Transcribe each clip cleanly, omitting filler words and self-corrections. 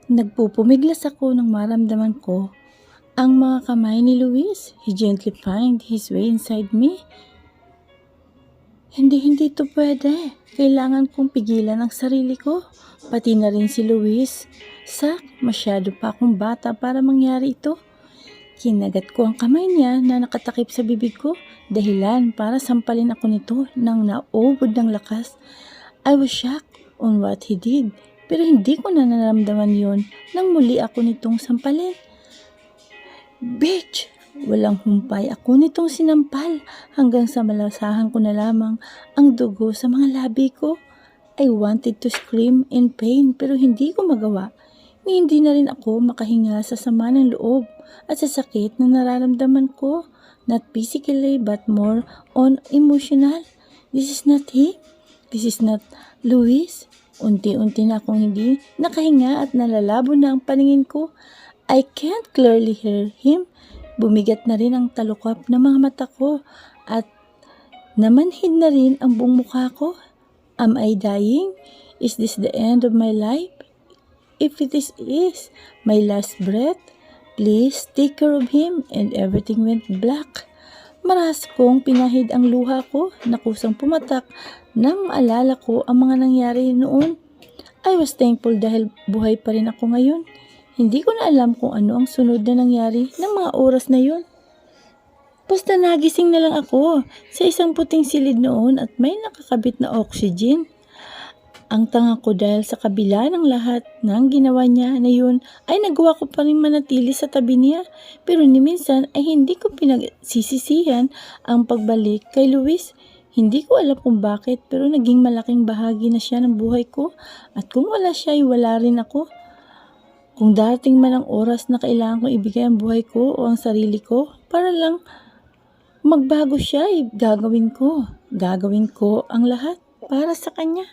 Nagpupumiglas ako nang maramdaman ko ang mga kamay ni Luis. He gently find his way inside me. Hindi to pwede. Kailangan kong pigilan ang sarili ko. Pati na rin si Luis. Masyado pa akong bata para mangyari ito. Kinagat ko ang kamay niya na nakatakip sa bibig ko, dahilan para sampalin ako nito nang naubod ng lakas. I was shocked on what he did, pero hindi ko na naramdaman yon nang muli ako nitong sampalin. Bitch! Walang humpay ako nitong sinampal hanggang sa malasahan ko na lamang ang dugo sa mga labi ko. I wanted to scream in pain pero hindi ko magawa. Hindi na rin ako makahinga sa sama ng loob at sa sakit na nararamdaman ko. Not physically but more on emotional. This is not him. This is not Luis. Unti-unti na akong hindi nakahinga at nalalabo na ang paningin ko. I can't clearly hear him. Bumigat na rin ang talukap ng mga mata ko at namanhid na rin ang buong mukha ko. Am I dying? Is this the end of my life? If it is my last breath, please take care of him. And everything went black. Maras kong pinahid ang luha ko na kusang pumatak nang maalala ko ang mga nangyari noon. I was thankful dahil buhay pa rin ako ngayon. Hindi ko na alam kung ano ang sunod na nangyari ng mga oras na yun. Basta nagising na lang ako sa isang puting silid noon at may nakakabit na oxygen. Ang tanga ko dahil sa kabila ng lahat ng ginawa niya na yun ay nagawa ko pa rin manatili sa tabi niya. Pero ni minsan ay hindi ko pinagsisisihan ang pagbalik kay Luis. Hindi ko alam kung bakit pero naging malaking bahagi na siya ng buhay ko at kung wala siya ay wala rin ako. Kung dating man ang oras na kailangan kong ibigay ang buhay ko o ang sarili ko para lang magbago siya ay gagawin ko. Gagawin ko ang lahat para sa kanya.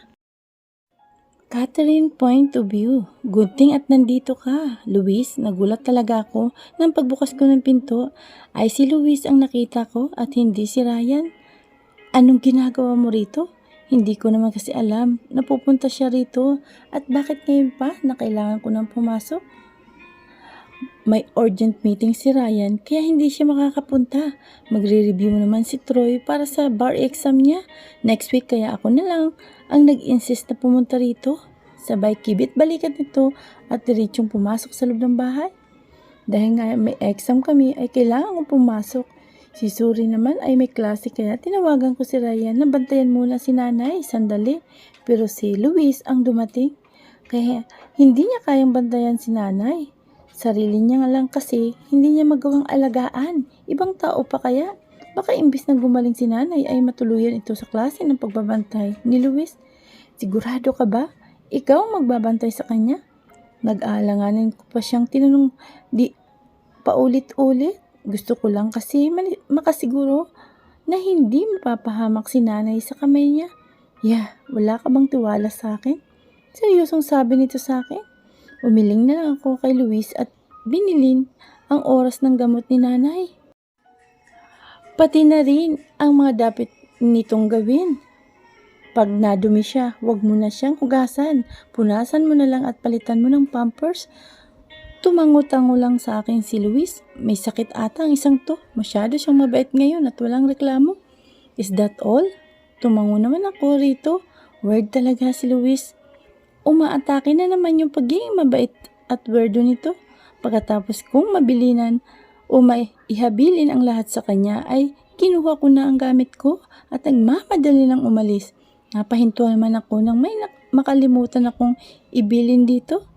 Catherine, point of view. Good thing at nandito ka. Luis, nagulat talaga ako nang pagbukas ko ng pinto ay si Luis ang nakita ko at hindi si Ryan. Anong ginagawa mo rito? Hindi ko naman kasi alam na pupunta siya rito at bakit ngayon pa na kailangan ko nang pumasok. May urgent meeting si Ryan kaya hindi siya makakapunta. Magre-review naman si Troy para sa bar exam niya next week kaya ako na lang ang nag-insist na pumunta rito. Sabay kibit balikan nito at diretsong pumasok sa loob ng bahay. Dahil nga may exam kami ay kailangan kong pumasok. Si Suri naman ay may klase kaya tinawagan ko si Ryan na bantayan muna si nanay sandali. Pero si Luis ang dumating. Kaya hindi niya kayang bantayan si nanay. Sarili niya lang kasi hindi niya magawang alagaan. Ibang tao pa kaya? Baka imbis na gumaling si nanay ay matuluyan ito sa klase ng pagbabantay ni Luis. Sigurado ka ba? Ikaw ang magbabantay sa kanya? Nag-aalanganin ko pa siyang tinanong paulit-ulit. Gusto ko lang kasi makasiguro na hindi mapapahamak si nanay sa kamay niya. Wala ka bang tiwala sa akin? Seryosong sabi nito sa akin? Umiling na lang ako kay Luis at binilin ang oras ng gamot ni nanay. Pati na rin ang mga dapat nitong gawin. Pag nadumi siya, huwag mo na siyang hugasan. Punasan mo na lang at palitan mo ng pampers. Tumango-tango lang sa akin si Luis. May sakit ata ang isang to. Masyado siyang mabait ngayon at walang reklamo. Is that all? Tumango naman ako rito. Weird talaga si Luis. Umaatake na naman yung pagiging mabait at weirdo nito. Pagkatapos kong mabilinan o maihabilin ang lahat sa kanya ay kinuha ko na ang gamit ko at nagmamadali lang umalis. Napahinto naman ako nang may makalimutan akong ibilin dito.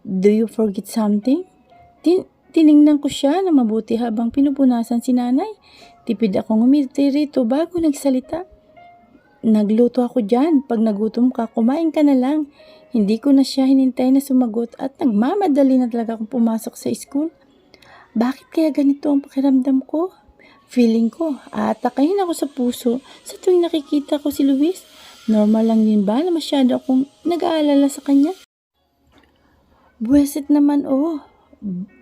Do you forget something? Tiningnan ko siya na mabuti habang pinupunasan si nanay. Tipid akong umiti rito bago nagsalita. Nagluto ako dyan. Pag nagutom ka, kumain ka na lang. Hindi ko na siya hinintay na sumagot at nagmamadali na talaga akong pumasok sa school. Bakit kaya ganito ang pakiramdam ko? Feeling ko, aatakayin ako sa puso sa tuwing nakikita ko si Luis. Normal lang din ba na masyado akong nag-aalala sa kanya? Buwesit naman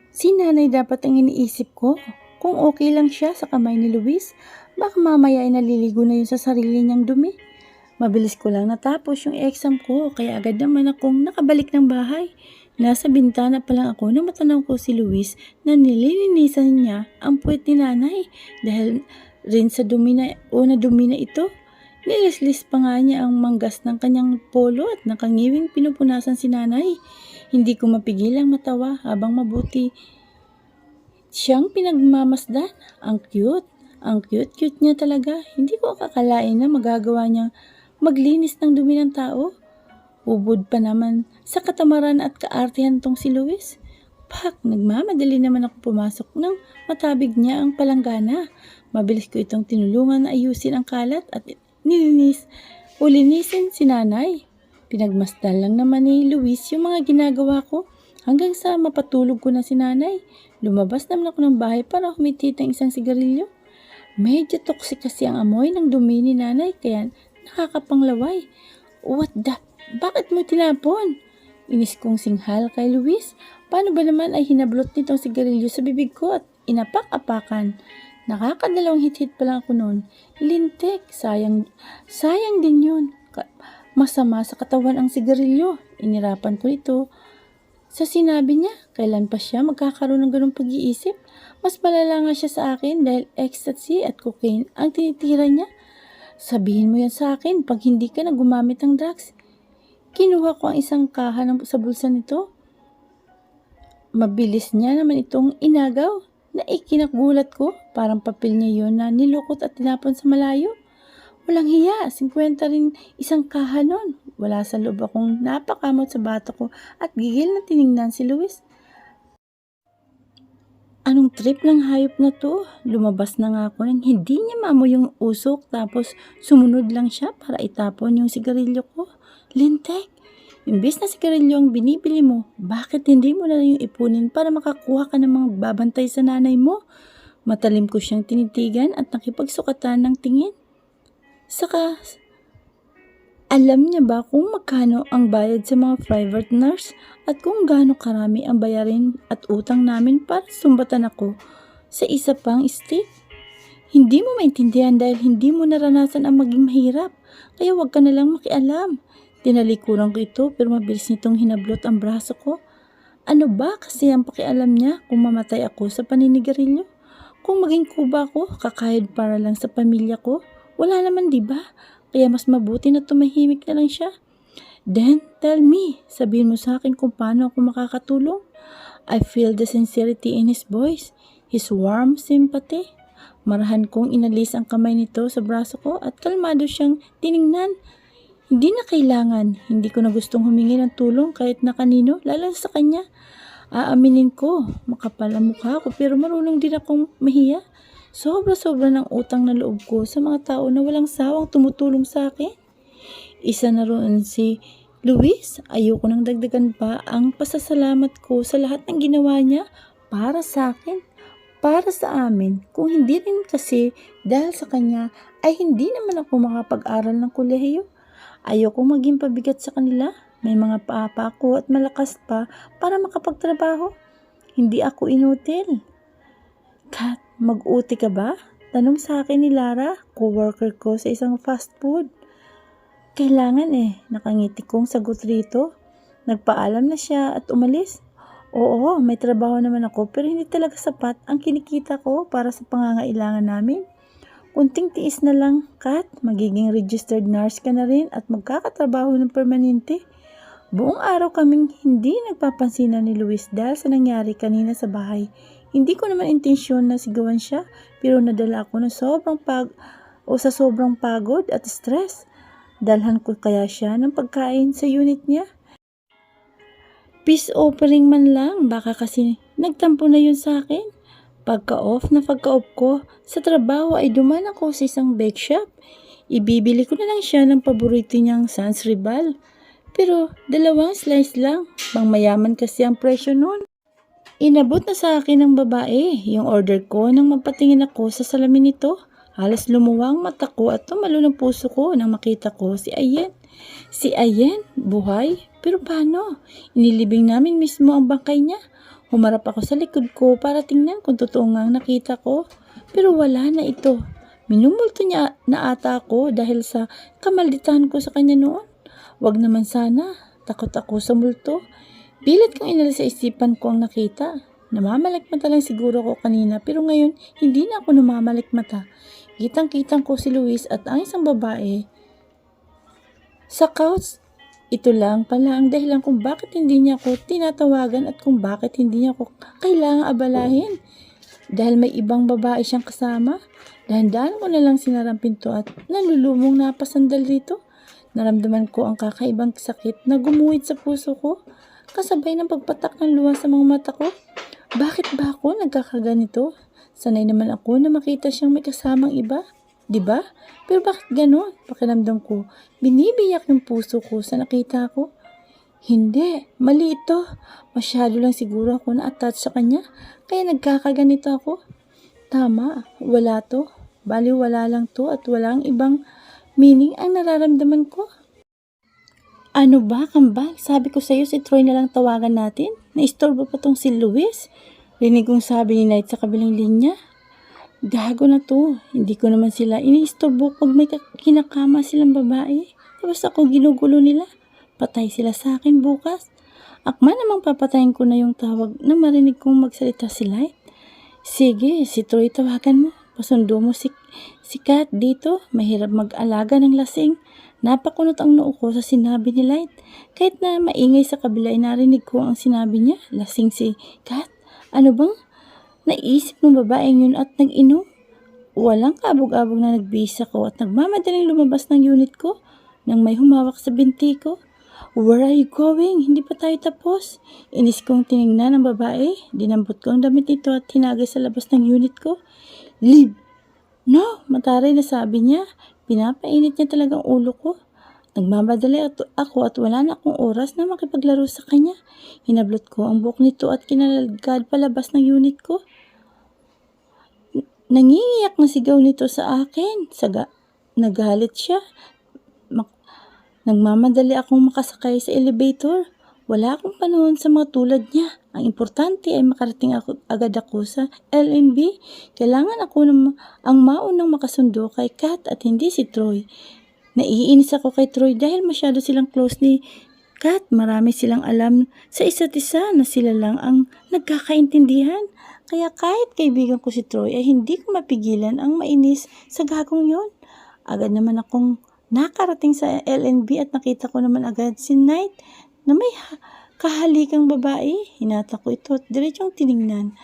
Si nanay dapat ang iniisip ko. Kung okay lang siya sa kamay ni Luis, baka mamaya ay naliligo na yun sa sarili niyang dumi. Mabilis ko lang natapos yung exam ko, kaya agad naman akong nakabalik ng bahay. Nasa bintana pa lang ako nang matanaw ko si Luis na nililinisan niya ang puwet ni nanay dahil rin sa dumi na ito. Nilislis pa nga niya ang manggas ng kanyang polo at nakangiwing pinupunasan si nanay. Hindi ko mapigilang matawa habang mabuti siyang pinagmamasdan. Ang cute. Ang cute-cute niya talaga. Hindi ko akakalain na magagawa niyang maglinis ng dumi ng tao. Ubod pa naman sa katamaran at kaartihan tong si Luis. Pak, nagmamadali naman ako pumasok nang matabig niya ang palanggana. Mabilis ko itong tinulungan na ayusin ang kalat at linisin si nanay. Pinagmasdan lang naman ni Luis yung mga ginagawa ko hanggang sa mapatulog ko na si nanay. Lumabas naman ako ng bahay para humitit ng isang sigarilyo. Medyo toxic kasi ang amoy ng dumi ni nanay kaya nakakapanglaway. What the? Bakit mo tinapon? Inis kong singhal kay Luis. Paano ba naman ay hinablot nitong sigarilyo sa bibig ko at inapak-apakan? Nakakadalawang hit-hit pa lang ako noon. Lintik, sayang din yun. Masama sa katawan ang sigarilyo. Inirapan ko ito. Sa sinabi niya, kailan pa siya magkakaroon ng ganong pag-iisip? Mas malala nga siya sa akin dahil ecstasy at cocaine ang tinitira niya. Sabihin mo yan sa akin pag hindi ka na gumamit ng drugs. Kinuha ko ang isang kaha sa bulsa nito. Mabilis niya naman itong inagaw na ikinagulat ko. Parang papel niya yun na nilukot at tinapon sa malayo. Walang hiya, 50 rin isang kaha nun. Wala sa loob akong napakamot sa bata ko at gigil na tiningnan si Luis. Anong trip ng hayop na to? Lumabas na nga ako nang hindi niya maamoy yung usok tapos sumunod lang siya para itapon yung sigarilyo ko. Lintek, imbes na sigarilyo ang binibili mo, bakit hindi mo na lang yung ipunin para makakuha ka ng mga babantay sa nanay mo? Matalim ko siyang tinitigan at nakipagsukatan ng tingin. Saka, alam niya ba kung magkano ang bayad sa mga private nurse at kung gaano karami ang bayarin at utang namin para sumbatan ako sa isa pang state? Hindi mo maintindihan dahil hindi mo naranasan ang maging mahirap, kaya wag ka na lang makialam. Tinalikuran ko ito pero mabilis nitong hinablot ang braso ko. Ano ba kasi ang pakialam niya kung mamatay ako sa paninigarilyo? Kung maging kuba ako, kakayod para lang sa pamilya ko? Wala naman diba? Kaya mas mabuti na tumahimik na lang siya. Then, tell me, sabihin mo sa akin kung paano ako makakatulong. I feel the sincerity in his voice, his warm sympathy. Marahan kong inalis ang kamay nito sa braso ko at kalmado siyang tiningnan. Hindi na kailangan, hindi ko na gustong humingi ng tulong kahit na kanino, lalo sa kanya. Aaminin ko, makapal ang mukha ko pero marunong din akong mahiya. Sobra-sobra ng utang na loob ko sa mga tao na walang sawang tumutulong sa akin. Isa na roon si Luis. Ayoko nang dagdagan pa ang pasasalamat ko sa lahat ng ginawa niya para sa akin, para sa amin. Kung hindi rin kasi dahil sa kanya ay hindi naman ako makapag-aral ng kolehiyo. Ayoko maging pabigat sa kanila. May mga paapa ako at malakas pa para makapagtrabaho. Hindi ako inutil. Kat, mag-uti ka ba? Tanong sa akin ni Lara, co-worker ko sa isang fast food. Kailangan nakangiti kong sagot rito. Nagpaalam na siya at umalis. Oo, may trabaho naman ako pero hindi talaga sapat ang kinikita ko para sa pangangailangan namin. Kunting tiis na lang, Kat, magiging registered nurse ka na rin at magkakatrabaho ng permanente. Buong araw kaming hindi nagpapansinan ni Luis dahil sa nangyari kanina sa bahay. Hindi ko naman intensyon na sigawan siya pero nadala ako ng sobrang pagod at stress. Dalhan ko kaya siya ng pagkain sa unit niya. Peace offering man lang, baka kasi nagtampo na yun sa akin. Pagka-off ko sa trabaho ay duman ako sa isang bake shop. Ibibili ko na lang siya ng paborito niyang Sans Rival. Pero 2 slice lang, pang mayaman kasi ang presyo nun. Inabot na sa akin ng babae yung order ko nang mapatingin ako sa salamin nito. Halos lumuwang mata ko at tumalo ng puso ko nang makita ko si Ayen. Si Ayen, buhay? Pero paano? Inilibing namin mismo ang bangkay niya. Humarap ako sa likod ko para tingnan kung totoo nga ang nakita ko. Pero wala na ito. Minumulto niya na ata ako dahil sa kamalditahan ko sa kanya noon. Wag naman sana. Takot ako sa multo. Pilit kong inalis sa isipan ko ang nakita. Namamalikmata lang siguro ko kanina pero ngayon hindi na ako namamalikmata. Kitang-kitang ko si Luis at ang isang babae sa couch. Ito lang pala ang dahilan kung bakit hindi niya ako tinatawagan at kung bakit hindi niya ako kailangang abalahin. Dahil may ibang babae siyang kasama. Dahan-dahan ko na lang sinarang pinto at nalulumong napasandal rito. Naramdaman ko ang kakaibang sakit na gumuhit sa puso ko. Kasabay ng pagpatak ng luha sa mga mata ko. Bakit ba ako nagkakaganito? Sanay naman ako na makita siyang may kasamang iba. 'Di ba? Pero bakit gano'n? Pakiramdam ko, binibiyak yung puso ko sa nakita ko. Hindi, mali ito. Masyado lang siguro ako na-attach sa kanya, kaya nagkakaganito ako. Tama, wala to. Bali wala lang to at walang ibang meaning ang nararamdaman ko. Ano ba, kambal? Sabi ko sa'yo si Troy na lang tawagan natin. Naistorbo pa tong si Luis. Rinig kong sabi ni Knight sa kabilang linya. Gago na to. Hindi ko naman sila iniistorbo pag may kinakama silang babae. Tapos ako ginugulo nila. Patay sila sa akin bukas. Akma namang papatayin ko na yung tawag na marinig kong magsalita si Light. Sige, si Troy tawagan mo. Pasundo mo si Kat dito. Mahirap mag-alaga ng lasing. Napakunot ang noo ko sa sinabi ni Light. Kahit na maingay sa kabila ay narinig ko ang sinabi niya. Lasing si Kat. Ano bang naisip ng babaeng yun at nag-inom? Walang kabog-abog na nagbihis ako at nagmamadaling lumabas ng unit ko nang may humawak sa binti ko. Where are you going? Hindi pa tayo tapos. Inis kong tinignan ng babae. Dinambot ko ang damit nito at hinagay sa labas ng unit ko. Leave! No! Mataray na sabi niya. Pinapainit niya talagang ulo ko. Nagmamadali ako at wala na akong oras na makipaglaro sa kanya. Hinablot ko ang buhok nito at kinalalagad palabas ng unit ko. Nangingiyak na sigaw nito sa akin. Nagalit siya. Nagmamadali akong makasakay sa elevator. Wala akong panahon sa mga tulad niya. Ang importante ay makarating agad ako sa LNB. Kailangan ako ang maunang makasundo kay Kat at hindi si Troy. Naiinis ako kay Troy dahil masyado silang close ni Kat. Marami silang alam sa isa't isa na sila lang ang nagkakaintindihan. Kaya kahit kaibigan ko si Troy ay hindi ko mapigilan ang mainis sa gagong yon. Agad naman akong nakarating sa LNB at nakita ko naman agad si Knight na may kahalikang babae. Hinata ko ito at diretsong tiningnan.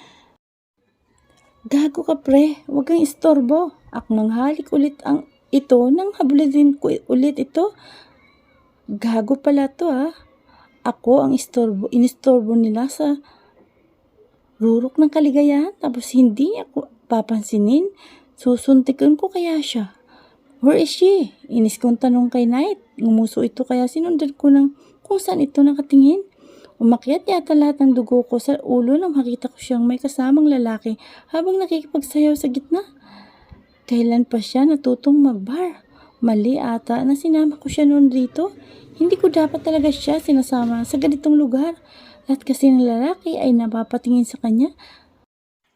Gago ka pre, huwag kang istorbo. Ako nang halik ulit ang ito nang habulin ko ulit ito. Gago pala to ha. Ako ang inistorbo nila sa rurok ng kaligayahan tapos hindi ako papansinin. Susuntikin ko kaya siya. Where is she? Inis kong tanong kay Knight. Ngumuso ito kaya sinundan ko ng kung saan ito nakatingin. Umakyat yata lahat ng dugo ko sa ulo nang makita ko siyang may kasamang lalaki habang nakikipagsayaw sa gitna. Kailan pa siya natutong mag-bar? Mali ata na sinama ko siya noon dito. Hindi ko dapat talaga siya sinasama sa ganitong lugar. Lahat kasi ng lalaki ay napapatingin sa kanya.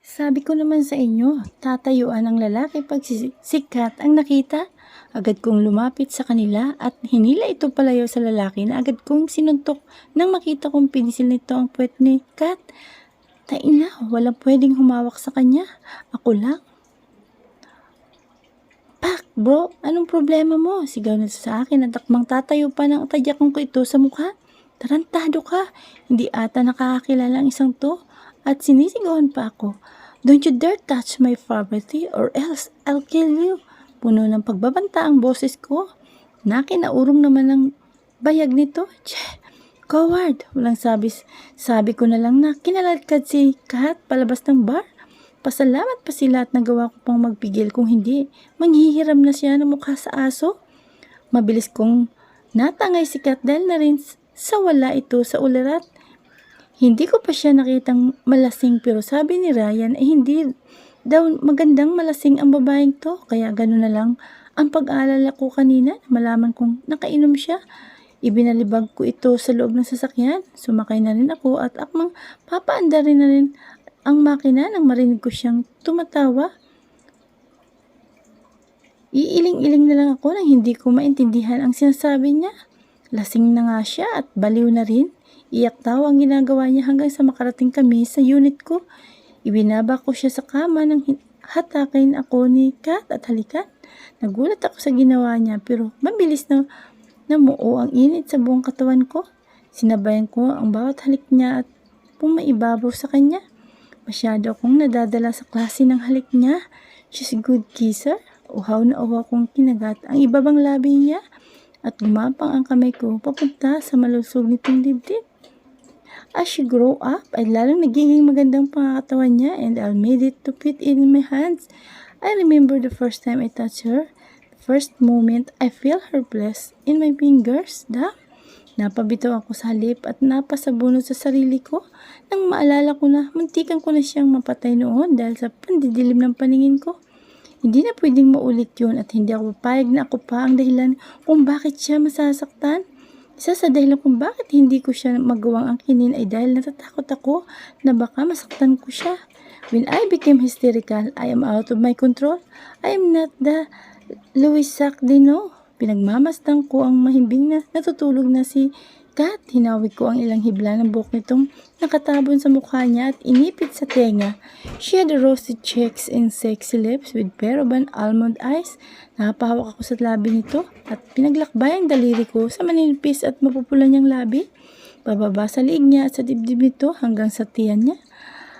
Sabi ko naman sa inyo, tatayuan ang lalaki pag sikat ang nakita. Agad kong lumapit sa kanila at hinila ito palayo sa lalaki na agad kong sinuntok nang makita kong pinisil nito ang puwet ni Kat. Taina, walang pwedeng humawak sa kanya. Ako lang. Pak, bro, anong problema mo? Sigaw nito sa akin at takmang tatayo pa ng tadyakong ko ito sa mukha. Tarantado ka. Hindi ata nakakakilala ang isang to. At sinisigawan pa ako. Don't you dare touch my property or else I'll kill you. Puno ng pagbabanta ang boses ko. Nakinaurong naman ng bayag nito. Tche, coward. Walang sabi ko na lang na kinaladkad si Kat palabas ng bar. Pasalamat pa sila at nagawa ko pang magpigil kung hindi. Manghihiram na siya ng mukha sa aso. Mabilis kong natangay si Kat dahil na rin sa wala ito sa ulirat. Hindi ko pa siya nakitang malasing pero sabi ni Ryan ay hindi daw magandang malasing ang babaeng to. Kaya gano'n na lang ang pag-aalala ko kanina. Malaman kong nakainom siya. Ibinalibag ko ito sa loob ng sasakyan. Sumakay na rin ako at akmang papaanda rin na rin ang makina nang marinig ko siyang tumatawa. Iiling-iling na lang ako nang hindi ko maintindihan ang sinasabi niya. Lasing na nga siya at baliw na rin. Iyak tawa ang ginagawa niya hanggang sa makarating kami sa unit ko. Ibinaba ko siya sa kama nang hatakin ako ni Kat at halikan. Nagulat ako sa ginawa niya pero mabilis na namuo ang init sa buong katawan ko. Sinabayan ko ang bawat halik niya at pumaibabaw sa kanya. Masyado akong nadadala sa klase ng halik niya. She's a good kisser. Uhaw na uhaw kong kinagat ang ibabang labi niya at gumapang ang kamay ko papunta sa malusog nitong dibdib. As she grow up, ay lalong nagiging magandang pangakatawan niya and I made it to fit in my hands. I remember the first time I touched her. The first moment I feel her blessed in my fingers. Napabitaw ako sa halip at napasabunod sa sarili ko nang maalala ko na muntikan ko na siyang mapatay noon dahil sa pandidilim ng paningin ko. Hindi na pwedeng maulit yun at hindi ako papayag na ako pa ang dahilan kung bakit siya masasaktan. Isa sa dahilan kung bakit hindi ko siya magawang angkinin ay dahil natatakot ako na baka masaktan ko siya. When I became hysterical, I am out of my control. I am not the Louis Sacdino. Pinagmamasdan ko ang mahimbing na natutulog na si Kat. Hinawig ko ang ilang hibla ng buhok nitong nakatabon sa mukha niya at inipit sa tenga. She had rosy cheeks and sexy lips with pair of almond eyes. Napahawak ako sa labi nito at pinaglakbay ang daliri ko sa maninipis at mapupula niyang labi. Bababa sa liig niya at sa dibdib nito hanggang sa tiyan niya.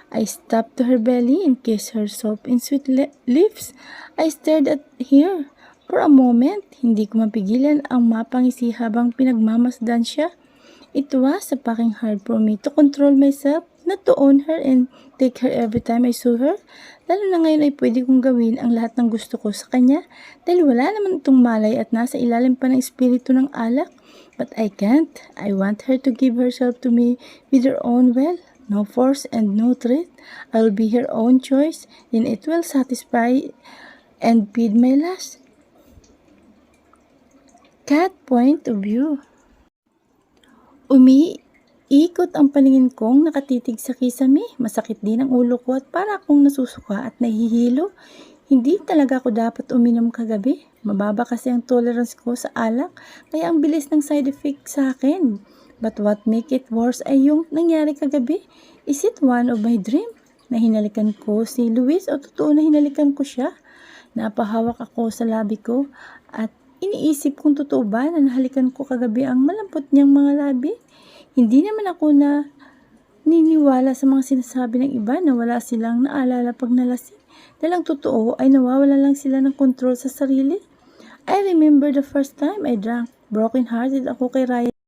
I stopped to her belly and kissed her soft and sweet lips. I stared at her. For a moment, hindi ko mapigilan ang mapangisi habang pinagmamasdan siya. It was a fucking hard for me to control myself, not to own her and take her every time I saw her. Lalo na ngayon ay pwede kong gawin ang lahat ng gusto ko sa kanya dahil wala naman itong malay at nasa ilalim pa ng espiritu ng alak. But I can't. I want her to give herself to me with her own will. No force and no threat. I will be her own choice, and it will satisfy and feed my lust. Cat point of view. Umiikot ang paningin kong nakatitig sa kisame. Masakit din ang ulo ko at para akong nasusuka at nahihilo. Hindi talaga ako dapat uminom kagabi. Mababa kasi ang tolerance ko sa alak, kaya ang bilis ng side effect sa akin. But what make it worse ay yung nangyari kagabi. Is it one of my dream? Na hinalikan ko si Luis o totoo na hinalikan ko siya? Napahawak ako sa labi ko at iniisip kung totoo ba na nahalikan ko kagabi ang malampot niyang mga labi. Hindi naman ako na niniwala sa mga sinasabi ng iba na wala silang naalala pag nalasing. Dahil ang totoo ay nawawala lang sila ng control sa sarili. I remember the first time I drank. Broken hearted ako kay Ryan.